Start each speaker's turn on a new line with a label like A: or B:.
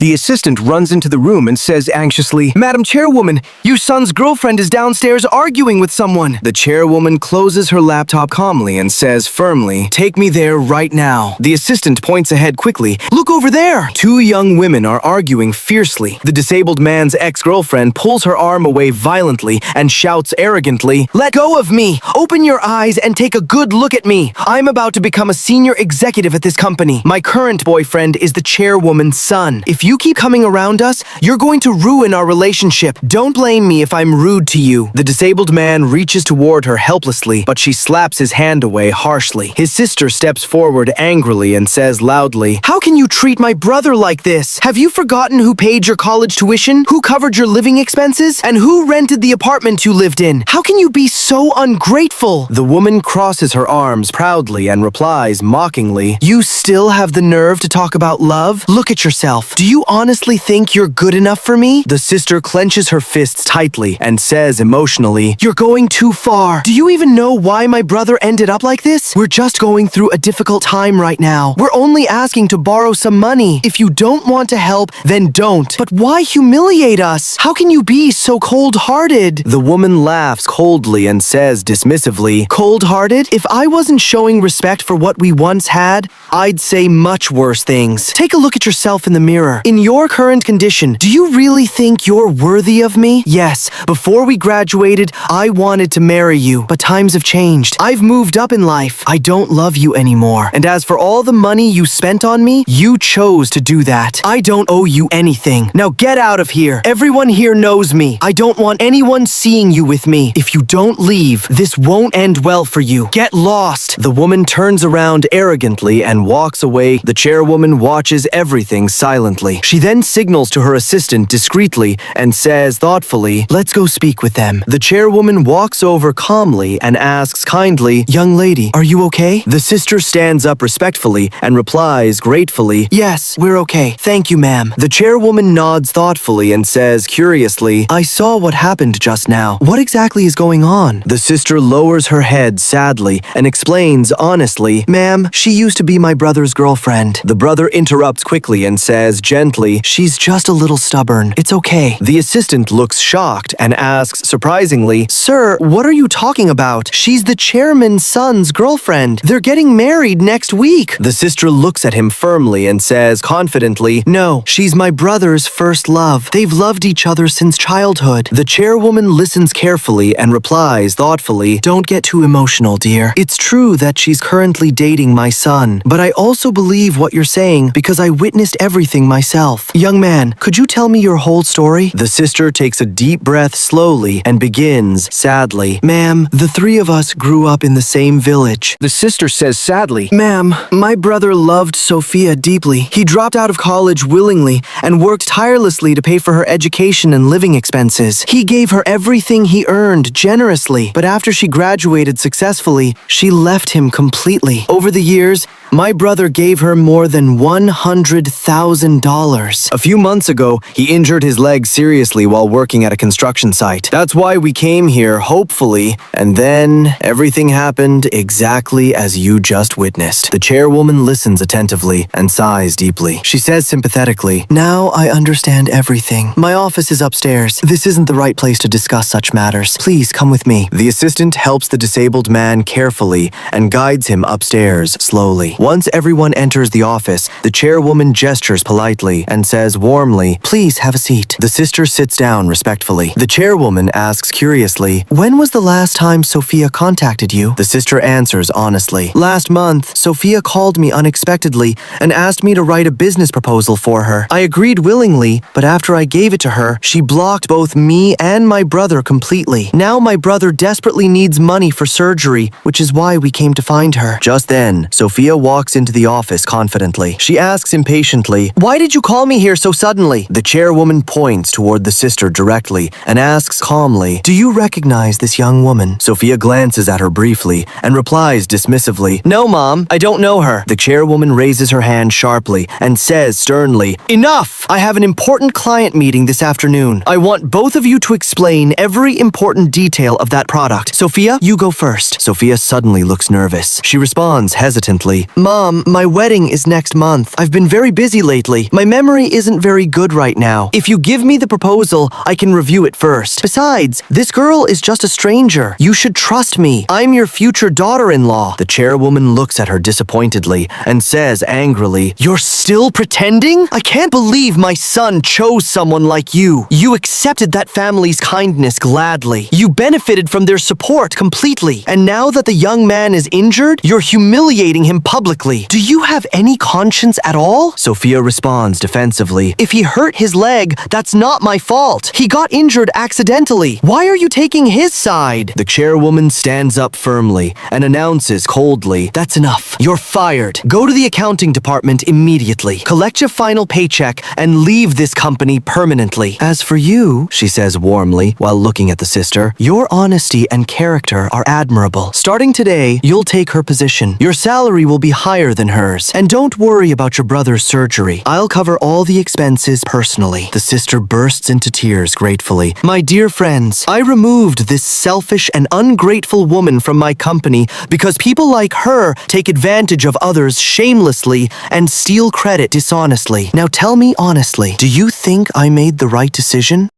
A: The assistant runs into the room and says anxiously, "Madam Chairwoman, your son's girlfriend is downstairs arguing with someone." The chairwoman closes her laptop calmly and says firmly, "Take me there right now." The assistant points ahead quickly. "Look over there!" Two young women are arguing fiercely. The disabled man's ex-girlfriend pulls her arm away violently and shouts arrogantly, "Let go of me! Open your eyes and take a good look at me! I'm about to become a senior executive at this company. My current boyfriend is the chairwoman's son. If you keep coming around us, you're going to ruin our relationship. Don't blame me if I'm rude to you." The disabled man reaches toward her helplessly, but she slaps his hand away harshly. His sister steps forward angrily and says loudly, "How can you treat my brother like this? Have you forgotten who paid your college tuition? Who covered your living expenses? And who rented the apartment you lived in? How can you be so ungrateful?" The woman crosses her arms proudly and replies mockingly, "You still have the nerve to talk about love? Look at yourself. Do you honestly think you're good enough for me?" The sister clenches her fists tightly and says emotionally, "You're going too far. Do you even know why my brother ended up like this? We're just going through a difficult time right now. We're only asking to borrow some money. If you don't want to help, then don't. But why humiliate us? How can you be so cold-hearted?" The woman laughs coldly and says dismissively, "Cold-hearted? If I wasn't showing respect for what we once had, I'd say much worse things. Take a look at yourself in the mirror. In your current condition, do you really think you're worthy of me? Yes, before we graduated, I wanted to marry you, but times have changed. I've moved up in life. I don't love you anymore. And as for all the money you spent on me, you chose to do that. I don't owe you anything. Now get out of here. Everyone here knows me. I don't want anyone seeing you with me. If you don't leave, this won't end well for you. Get lost." The woman turns around arrogantly and walks away. The chairwoman watches everything silently. She then signals to her assistant discreetly and says thoughtfully, "Let's go speak with them." The chairwoman walks over calmly and asks kindly, "Young lady, are you okay?" The sister stands up respectfully and replies gratefully, "Yes, we're okay. Thank you, ma'am." The chairwoman nods thoughtfully and says curiously, "I saw what happened just now. What exactly is going on?" The sister lowers her head sadly and explains honestly, "Ma'am, she used to be my brother's girlfriend." The brother interrupts quickly and says gently, "She's just a little stubborn. It's okay." The assistant looks shocked and asks surprisingly, "Sir, what are you talking about? She's the chairman's son's girlfriend. They're getting married next week." The sister looks at him firmly and says confidently, "No, she's my brother's first love. They've loved each other since childhood." The chairwoman listens carefully and replies thoughtfully, "Don't get too emotional, dear. It's true that she's currently dating my son, but I also believe what you're saying because I witnessed everything myself. Young man, could you tell me your whole story?" The sister takes a deep breath slowly and begins sadly, "Ma'am, the three of us grew up in the same village." The sister says sadly, "Ma'am, my brother loved Sophia deeply. He dropped out of college willingly and worked tirelessly to pay for her education and living expenses. He gave her everything he earned generously, but after she graduated successfully, she left him completely. Over the years, my brother gave her more than $100,000. A few months ago, he injured his leg seriously while working at a construction site. That's why we came here, hopefully, and then everything happened exactly as you just witnessed." The chairwoman listens attentively and sighs deeply. She says sympathetically, "Now I understand everything. My office is upstairs. This isn't the right place to discuss such matters. Please come with me." The assistant helps the disabled man carefully and guides him upstairs slowly. Once everyone enters the office, the chairwoman gestures politely and says warmly, "Please have a seat." The sister sits down respectfully. The chairwoman asks curiously, "When was the last time Sophia contacted you?" The sister answers honestly, "Last month, Sophia called me unexpectedly and asked me to write a business proposal for her. I agreed willingly, but after I gave it to her, she blocked both me and my brother completely. Now my brother desperately needs money for surgery, which is why we came to find her." Just then, Sophia walks into the office confidently. She asks impatiently, "Why did you call me here so suddenly?" The chairwoman points toward the sister directly and asks calmly, "Do you recognize this young woman?" Sophia glances at her briefly and replies dismissively, "No, Mom, I don't know her." The chairwoman raises her hand sharply and says sternly, "Enough! I have an important client meeting this afternoon. I want both of you to explain every important detail of that product. Sophia, you go first." Sophia suddenly looks nervous. She responds hesitantly, Mom, my wedding is next month. I've been very busy lately. My memory isn't very good right now. If you give me the proposal, I can review it first. Besides, this girl is just a stranger. You should trust me. I'm your future daughter-in-law. The chairwoman looks at her disappointedly and says angrily, "You're still pretending? I can't believe my son chose someone like you. You accepted that family's kindness gladly. You benefited from their support completely. And now that the young man is injured, you're humiliating him publicly. Do you have any conscience at all?" Sophia responds defensively, "If he hurt his leg, that's not my fault. He got injured accidentally. Why are you taking his side?" The chairwoman stands up firmly and announces coldly, "That's enough. You're fired. Go to the accounting department immediately. Collect your final paycheck and leave this company permanently. As for you," she says warmly while looking at the sister, "your honesty and character are admirable. Starting today, you'll take her position. Your salary will be higher than hers. And don't worry about your brother's surgery. I'll cover all the expenses personally." The sister bursts into tears gratefully. "My dear friends, I removed this selfish and ungrateful woman from my company because people like her take advantage of others shamelessly and steal credit dishonestly. Now tell me honestly, do you think I made the right decision?"